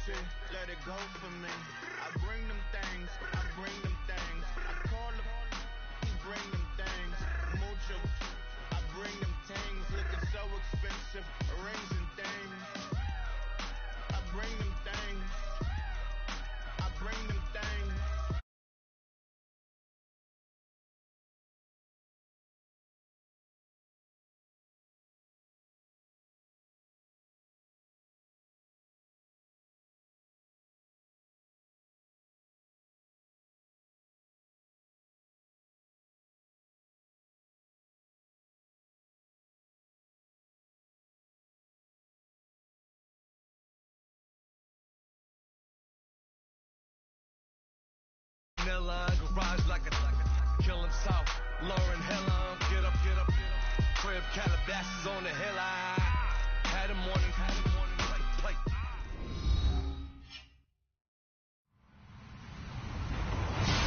shit, let it go for me. I bring them things, I bring them things. I call them, he bring them things. Mucho, I bring them things. Looking so expensive, rings and things. I bring them things. I bring them things. Garage like a kill him south. Lauren Hella, get up. Crib Calabasas on the hill. I had him morning, play.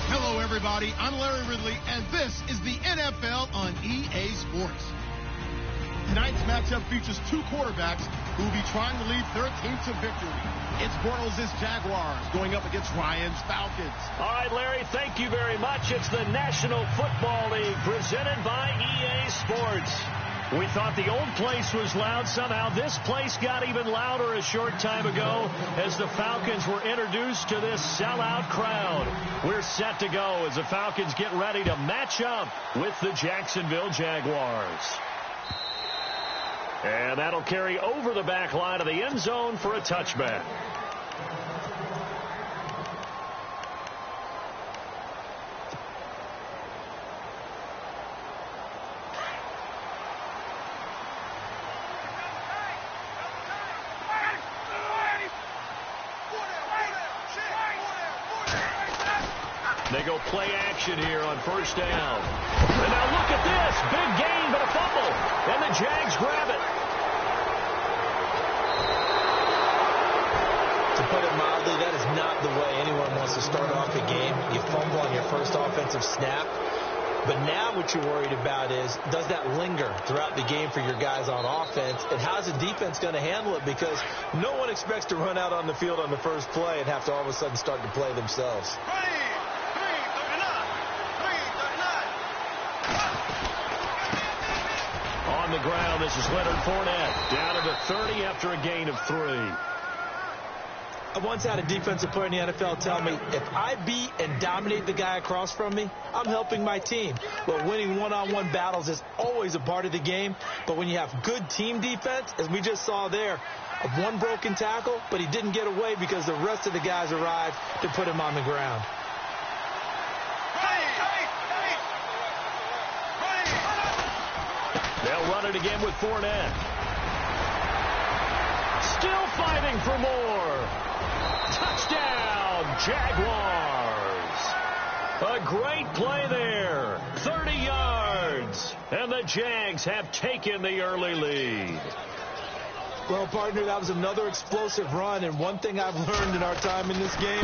Hello, everybody. I'm Larry Ridley, and this is the NFL on EA Sports. Tonight's matchup features two quarterbacks who will be trying to lead their team to victory. It's Bortles' Jaguars going up against Ryan's Falcons. All right, Larry, thank you very much. It's the National Football League presented by EA Sports. We thought the old place was loud. Somehow this place got even louder a short time ago as the Falcons were introduced to this sellout crowd. We're set to go as the Falcons get ready to match up with the Jacksonville Jaguars. And that'll carry over the back line of the end zone for a touchback. They go play action here on first down. And now look at this. Big gain, but a fumble. And the Jags grab it. To put it mildly, that is not the way anyone wants to start off a game. You fumble on your first offensive snap. But now what you're worried about is, does that linger throughout the game for your guys on offense? And how's the defense going to handle it? Because no one expects to run out on the field on the first play and have to all of a sudden start to play themselves. On the ground, this is Leonard Fournette. Down to the 30 after a gain of 3. I once had a defensive player in the NFL tell me, if I beat and dominate the guy across from me, I'm helping my team. Well, winning one-on-one battles is always a part of the game, but when you have good team defense, as we just saw there, one broken tackle, but he didn't get away because the rest of the guys arrived to put him on the ground. They'll run it again with Fournette. Still fighting for more. Touchdown, Jaguars. A great play there. 30 yards. And the Jags have taken the early lead. Well, partner, that was another explosive run. And one thing I've learned in our time in this game,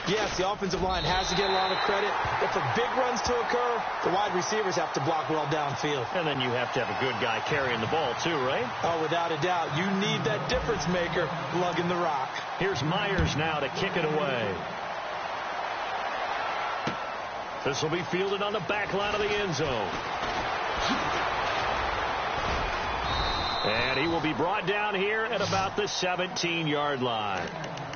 yes, the offensive line has to get a lot of credit. But for big runs to occur, the wide receivers have to block well downfield. And then you have to have a good guy carrying the ball, too, right? Oh, without a doubt. You need that difference maker lugging the rock. Here's Myers now to kick it away. This will be fielded on the back line of the end zone. And he will be brought down here at about the 17-yard line.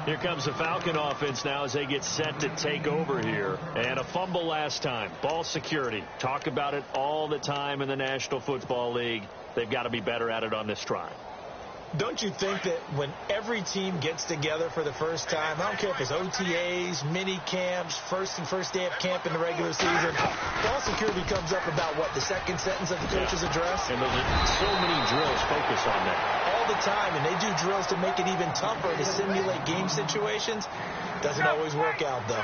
Here comes the Falcon offense now as they get set to take over here. And a fumble last time. Ball security. Talk about it all the time in the National Football League. They've got to be better at it on this drive. Don't you think that when every team gets together for the first time, I don't care if it's OTAs, mini camps, first day of camp in the regular season, ball security comes up about, what, the second sentence of the coach's address? And so many drills focus on that. All the time, and they do drills to make it even tougher to simulate game situations. Doesn't always work out, though.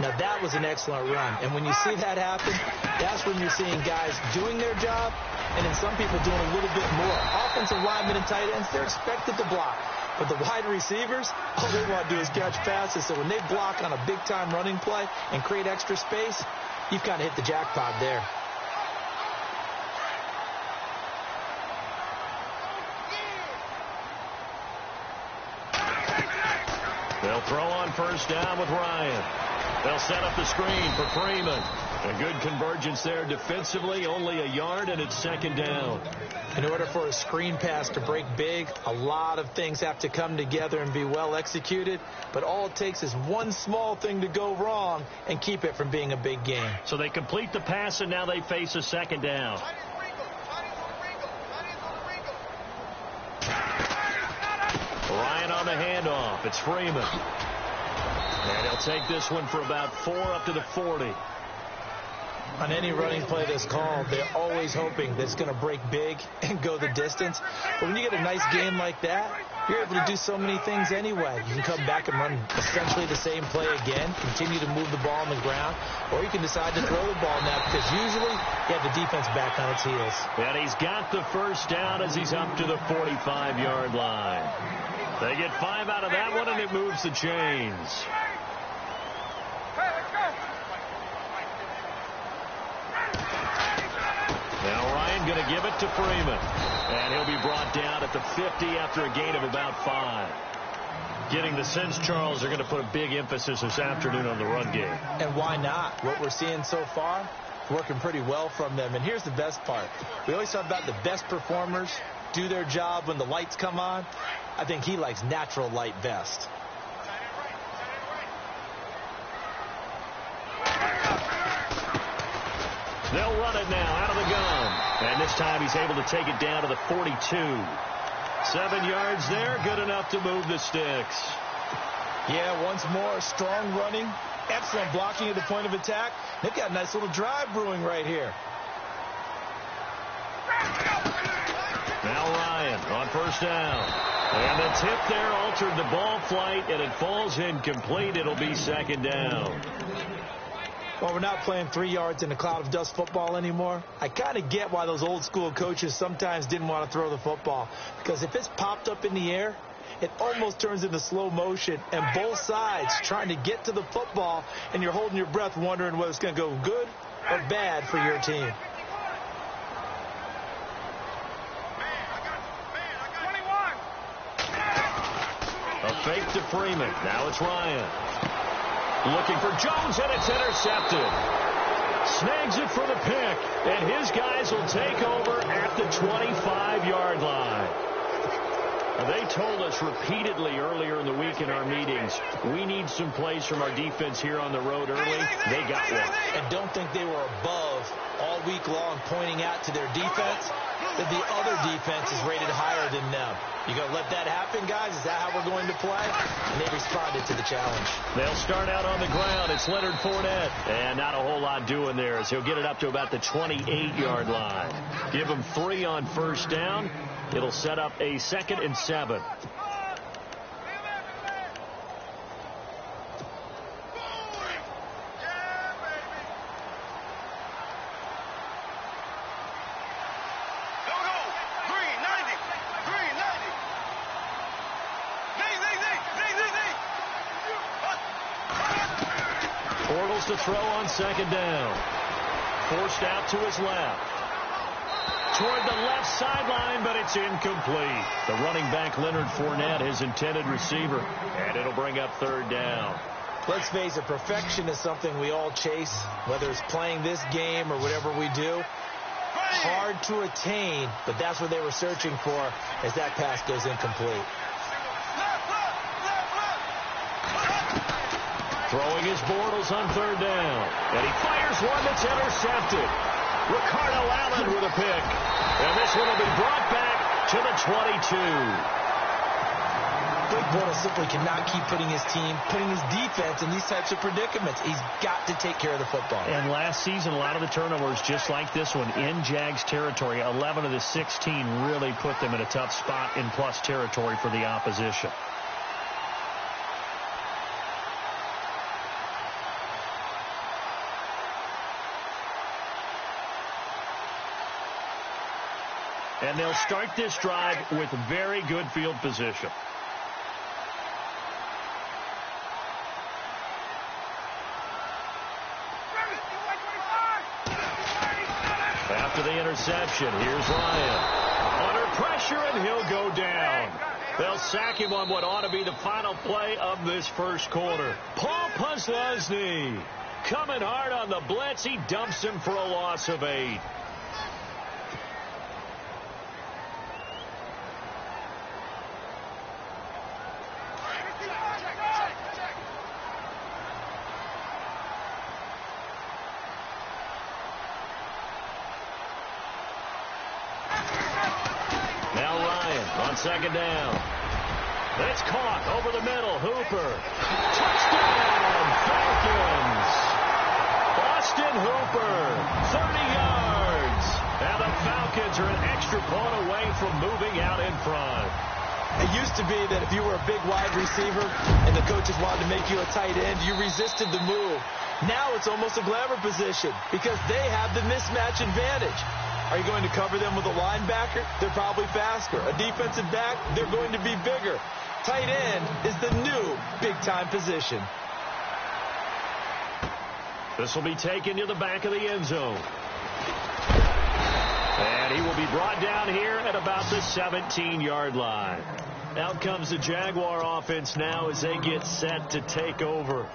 Now, that was an excellent run. And when you see that happen, that's when you're seeing guys doing their job and then some people doing a little bit more. Offensive linemen and tight ends, they're expected to block. But the wide receivers, all they want to do is catch passes. So when they block on a big-time running play and create extra space, you've kind of hit the jackpot there. They'll throw on first down with Ryan. They'll set up the screen for Freeman. A good convergence there defensively, only a yard, and it's second down. In order for a screen pass to break big, a lot of things have to come together and be well executed. But all it takes is one small thing to go wrong and keep it from being a big game. So they complete the pass, and now they face a second down. Ryan on the handoff. It's Freeman. And he'll take this one for about 4 up to the 40. On any running play that's called, they're always hoping that it's going to break big and go the distance. But when you get a nice game like that, you're able to do so many things anyway. You can come back and run essentially the same play again, continue to move the ball on the ground, or you can decide to throw the ball now because usually you have the defense back on its heels. And he's got the first down as he's up to the 45-yard line. They get 5 out of that one, and it moves the chains. Now Ryan going to give it to Freeman. And he'll be brought down at the 50 after a gain of about 5. Getting the sense, Charles, they're going to put a big emphasis this afternoon on the run game. And why not? What we're seeing so far, working pretty well from them. And here's the best part. We always talk about the best performers do their job when the lights come on. I think he likes natural light best. They'll run it now out of the gun. And this time he's able to take it down to the 42. 7 yards there, good enough to move the sticks. Yeah, once more, strong running, excellent blocking at the point of attack. They've got a nice little drive brewing right here. Now Ryan on first down. And the tip there altered the ball flight, and it falls incomplete. It'll be second down. Well, we're not playing 3 yards in a cloud of dust football anymore. I kind of get why those old school coaches sometimes didn't want to throw the football. Because if it's popped up in the air, it almost turns into slow motion. And both sides trying to get to the football, and you're holding your breath wondering whether it's going to go good or bad for your team. A fake to Freeman. Now it's Ryan. Looking for Jones, and it's intercepted. Snags it for the pick, and his guys will take over at the 25-yard line. They told us repeatedly earlier in the week in our meetings, we need some plays from our defense here on the road early. They got one. And don't think they were above all week long pointing out to their defense that the other defense is rated higher than them. You going to let that happen, guys? Is that how we're going to play? And they responded to the challenge. They'll start out on the ground. It's Leonard Fournette. And not a whole lot doing there as he'll get it up to about the 28-yard line. Give him 3 on first down. It'll set up a 2nd and 7. To throw on second down. Forced out to his left. Toward the left sideline, but it's incomplete. The running back, Leonard Fournette, his intended receiver. And it'll bring up 3rd down. Let's face it, perfection is something we all chase, whether it's playing this game or whatever we do. Hard to attain, but that's what they were searching for as that pass goes incomplete. Throwing his Bortles on 3rd down. And he fires one that's intercepted. Ricardo Allen with a pick. And this one will be brought back to the 22. Blake Bortles simply cannot keep putting his team, putting his defense in these types of predicaments. He's got to take care of the football. And last season, a lot of the turnovers, just like this one, in Jags territory, 11 of the 16 really put them in a tough spot in plus territory for the opposition. And they'll start this drive with very good field position. After the interception, here's Ryan. Under pressure, and he'll go down. They'll sack him on what ought to be the final play of this first quarter. Paul Posluszny coming hard on the blitz. He dumps him for a loss of 8. On second down. It's caught over the middle. Hooper. Touchdown, Falcons. Austin Hooper, 30 yards. And the Falcons are an extra point away from moving out in front. It used to be that if you were a big wide receiver and the coaches wanted to make you a tight end, you resisted the move. Now it's almost a glamour position because they have the mismatch advantage. Are you going to cover them with a linebacker? They're probably faster. A defensive back? They're going to be bigger. Tight end is the new big-time position. This will be taken to the back of the end zone. And he will be brought down here at about the 17-yard line. Out comes the Jaguar offense now as they get set to take over.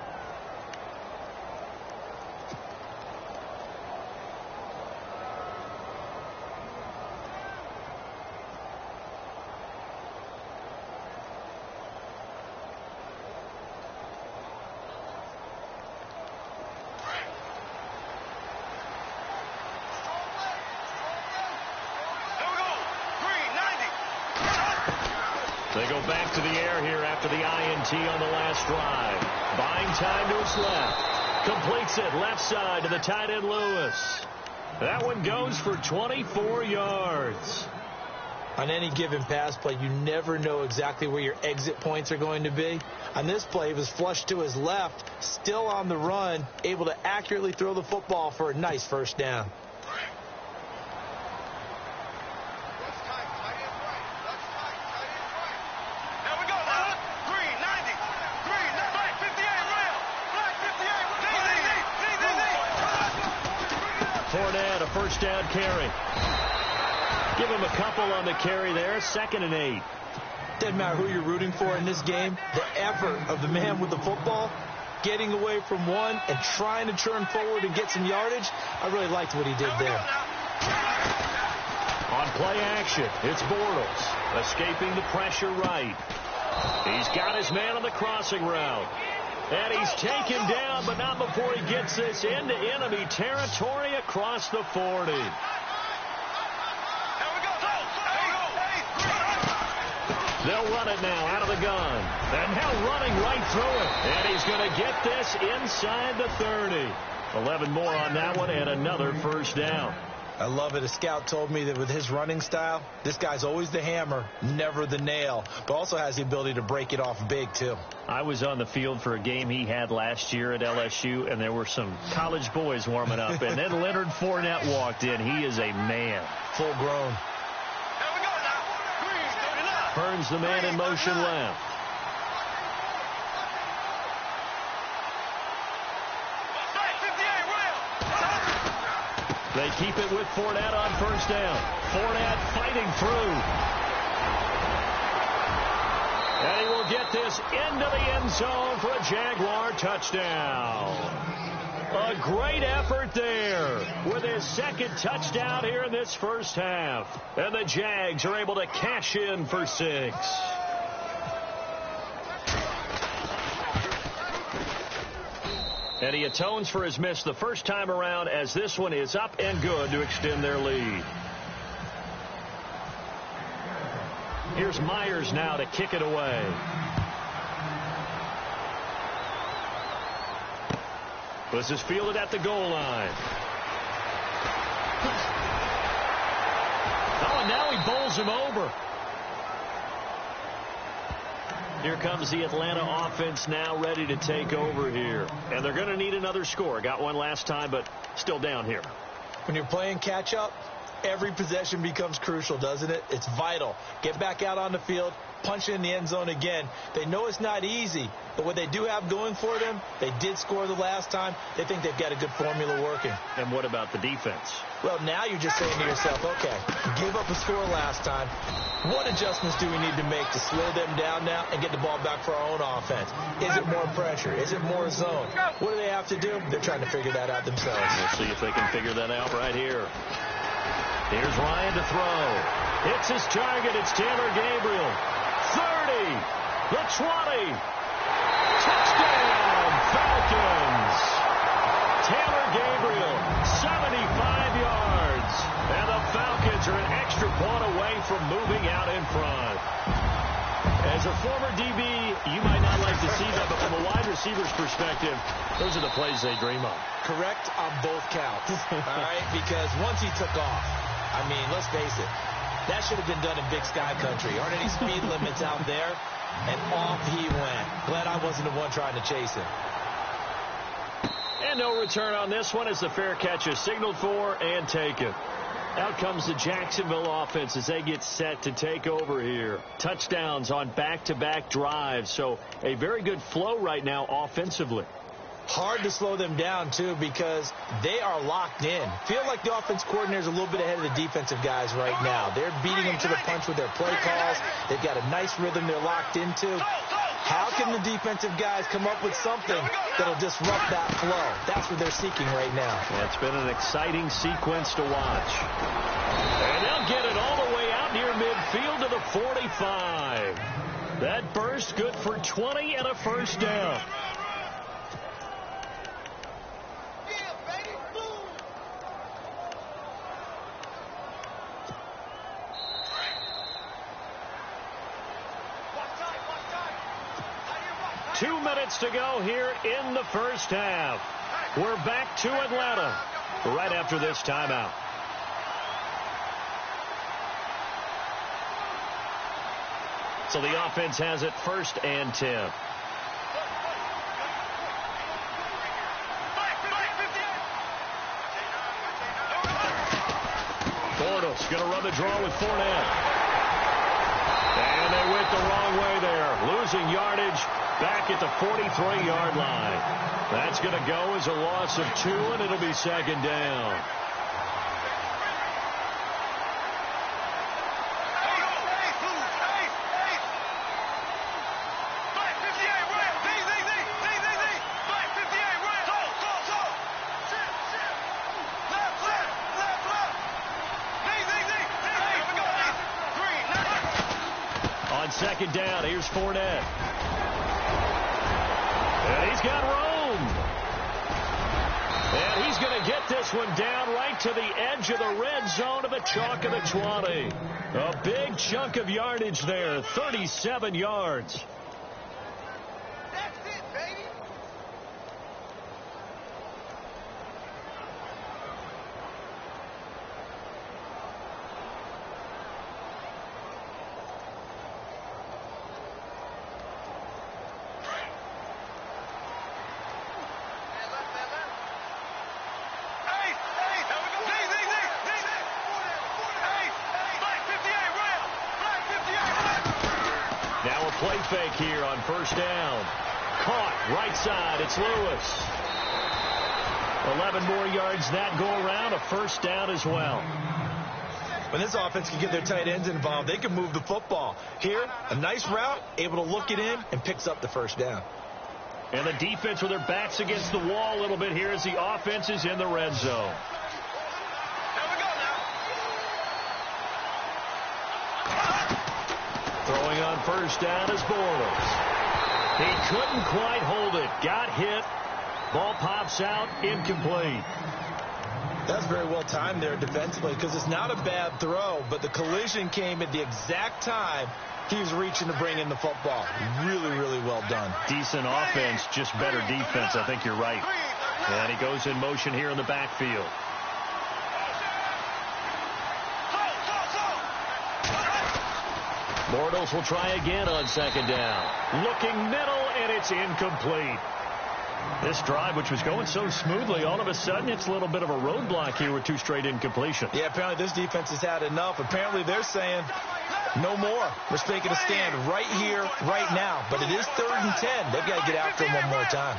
They go back to the air here after the INT on the last drive. Buying time to his left. Completes it left side to the tight end Lewis. That one goes for 24 yards. On any given pass play, you never know exactly where your exit points are going to be. On this play, it was flushed to his left, still on the run, able to accurately throw the football for a nice first down. A first down carry. Give him a couple on the carry there. 2nd and 8. Doesn't matter who you're rooting for in this game. The effort of the man with the football, getting away from one and trying to turn forward and get some yardage. I really liked what he did there. On play action, it's Bortles escaping the pressure right. He's got his man on the crossing route. And he's taken down, but not before he gets this into enemy territory across the 40. They'll run it now out of the gun. And now running right through it. And he's going to get this inside the 30. 11 more on that one and another first down. I love it. A scout told me that with his running style, this guy's always the hammer, never the nail, but also has the ability to break it off big, too. I was on the field for a game he had last year at LSU, and there were some college boys warming up, and then Leonard Fournette walked in. He is a man. Full grown. Burns the man in motion left. They keep it with Fournette on first down. Fournette fighting through. And he will get this into the end zone for a Jaguar touchdown. A great effort there with his 2nd touchdown here in this first half. And the Jags are able to cash in for 6. And he atones for his miss the first time around as this one is up and good to extend their lead. Here's Myers now to kick it away. This is fielded at the goal line. Oh, and now he bowls him over. Here comes the Atlanta offense now ready to take over here. And they're going to need another score. Got one last time, but still down here. When you're playing catch-up, Every possession becomes crucial, doesn't it? It's vital. Get back out on the field, punch it in the end zone again. They know it's not easy, but what they do have going for them, they did score the last time. They think they've got a good formula working. And what about the defense? Well, now you're just saying to yourself, okay, give up a score last time. What adjustments do we need to make to slow them down now and get the ball back for our own offense? Is it more pressure? Is it more zone? What do they have to do? They're trying to figure that out themselves. We'll see if they can figure that out right here. Here's Ryan to throw. Hits his target. It's Taylor Gabriel. 30. The 20. Touchdown, Falcons. Taylor Gabriel, 75 yards. And the Falcons are an extra point away from moving out in front. As a former DB, you might not like to see that, but from a wide receiver's perspective, those are the plays they dream of. Correct on both counts, all right? Because once he took off, I mean, let's face it, that should have been done in Big Sky Country. Aren't any speed limits out there? And off he went. Glad I wasn't the one trying to chase him. And no return on this one as the fair catch is signaled for and taken. Out comes the Jacksonville offense as they get set to take over here. Touchdowns on back-to-back drives, so a very good flow right now offensively. Hard to slow them down, too, because they are locked in. Feel like the offense coordinator is a little bit ahead of the defensive guys right now. They're beating them to the punch with their play calls. They've got a nice rhythm they're locked into. How can the defensive guys come up with something that'll disrupt that flow? That's what they're seeking right now. Yeah, it's been an exciting sequence to watch. And they'll get it all the way out near midfield to the 45. That burst good for 20 and a first down. Two minutes to go here in the first half. We're back to Atlanta right after this timeout. So the offense has it first and 10. Bortles going to run the draw with Fournette. And they went the wrong way there, losing yardage back at the 43-yard line. That's going to go as a loss of 2, and it'll be second down. On second down, here's Fournette. And he's got room. And he's going to get this one down right to the edge of the red zone of the chalk of the 20. A big chunk of yardage there, 37 yards. That's it, baby. Now a play fake here on first down. Caught right side. It's Lewis. 11 more yards that go around. A first down as well. When this offense can get their tight ends involved, they can move the football. Here, a nice route, able to look it in, and picks up the first down. And the defense with their backs against the wall a little bit here as the offense is in the red zone. Throwing on first down is Bortles. He couldn't quite hold it. Got hit. Ball pops out. Incomplete. That's very well timed there defensively because it's not a bad throw, but the collision came at the exact time he was reaching to bring in the football. Really, really well done. Decent offense, just better defense. I think you're right. And he goes in motion here in the backfield. Bortles will try again on second down. Looking middle, and it's incomplete. This drive, which was going so smoothly, all of a sudden it's a little bit of a roadblock here with 2 straight incompletions. Yeah, apparently this defense has had enough. Apparently they're saying no more. We're taking a stand right here, right now. But it is 3rd and 10. They've got to get after him one more time.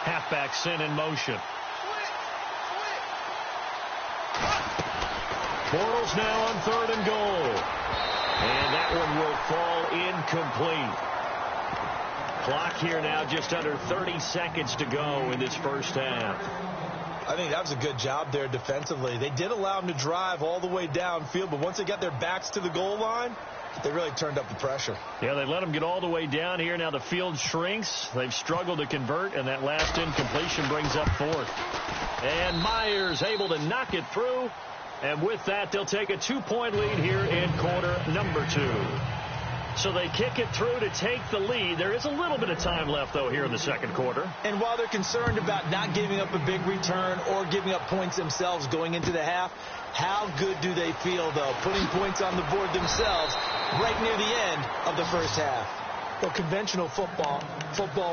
Halfback sent in motion. Bortles now on 3rd and goal. And that one will fall incomplete. Clock here now just under 30 seconds to go in this first half. I think that was a good job there defensively. They did allow them to drive all the way downfield, but once they got their backs to the goal line, they really turned up the pressure. Yeah, they let them get all the way down here. Now the field shrinks. They've struggled to convert, and that last incompletion brings up 4th. And Myers able to knock it through. And with that, they'll take a 2-point lead here in quarter number 2. So they kick it through to take the lead. There is a little bit of time left, though, here in the second quarter. And while they're concerned about not giving up a big return or giving up points themselves going into the half, how good do they feel, though, putting points on the board themselves right near the end of the first half? Well, conventional football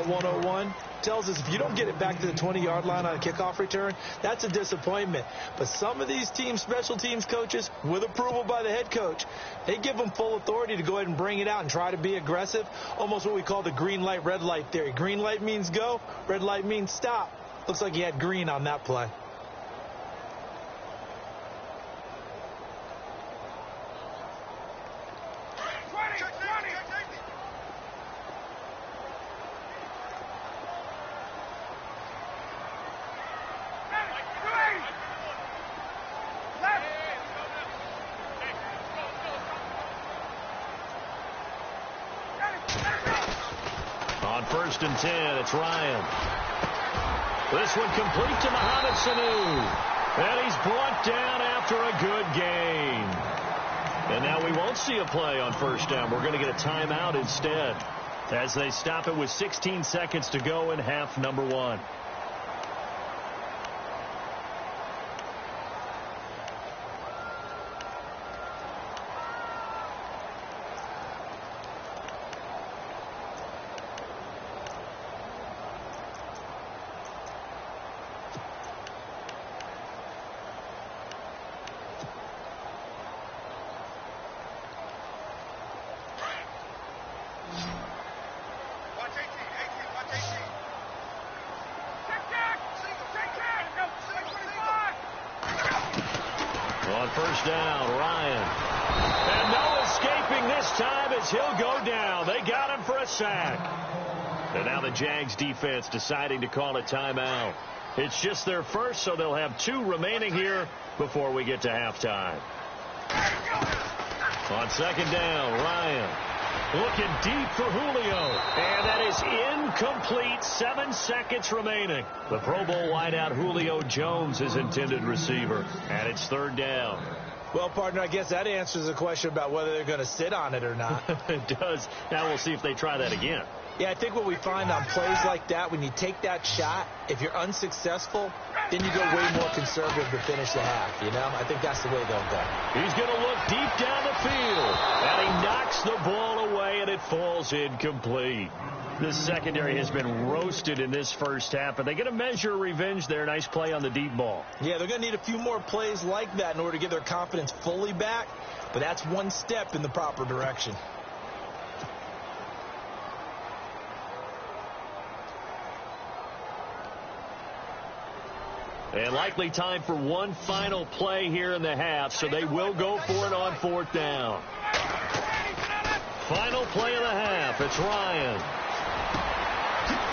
101, tells us if you don't get it back to the 20-yard line on a kickoff return, that's a disappointment. But some of these teams, special teams coaches, with approval by the head coach, they give them full authority to go ahead and bring it out and try to be aggressive, almost what we call the green light, red light theory. Green light means go, red light means stop. Looks like he had green on that play. On 1st and 10, it's Ryan. This one complete to Mohamed Sanu. And he's brought down after a good gain. And now we won't see a play on 1st down. We're going to get a timeout instead as they stop it with 16 seconds to go in half number 1. On 1st down, Ryan. And no escaping this time as he'll go down. They got him for a sack. And now the Jags defense deciding to call a timeout. It's just their first, so they'll have 2 remaining here before we get to halftime. On 2nd down, Ryan. Looking deep for Julio. And that is incomplete. 7 seconds remaining. The Pro Bowl wideout Julio Jones is intended receiver. And it's 3rd down. Well, partner, I guess that answers the question about whether they're going to sit on it or not. It does. Now we'll see if they try that again. Yeah, I think what we find on plays like that, when you take that shot, if you're unsuccessful, then you go way more conservative to finish the half, you know? I think that's the way they'll go. He's going to look deep down the field, and he knocks the ball away, and it falls incomplete. The secondary has been roasted in this first half, but they get a measure of revenge there. Nice play on the deep ball. Yeah, they're going to need a few more plays like that in order to get their confidence fully back, but that's one step in the proper direction. And likely time for one final play here in the half, so they will go for it on 4th down. Final play of the half. It's Ryan.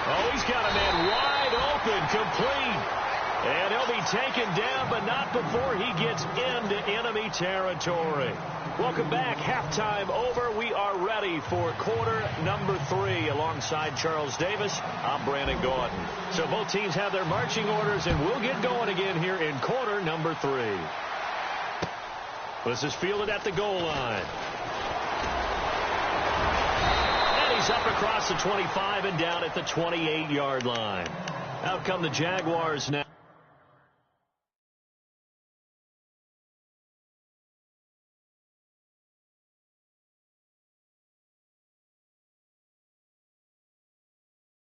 Oh, he's got a man wide open, complete. And he'll be taken down, but not before he gets into enemy territory. Welcome back. Halftime over. We are ready for quarter number 3 alongside Charles Davis. I'm Brandon Gordon. So both teams have their marching orders, and we'll get going again here in quarter number 3. This is fielded at the goal line. And he's He's up across the 25 and down at the 28-yard line. Out come the Jaguars now.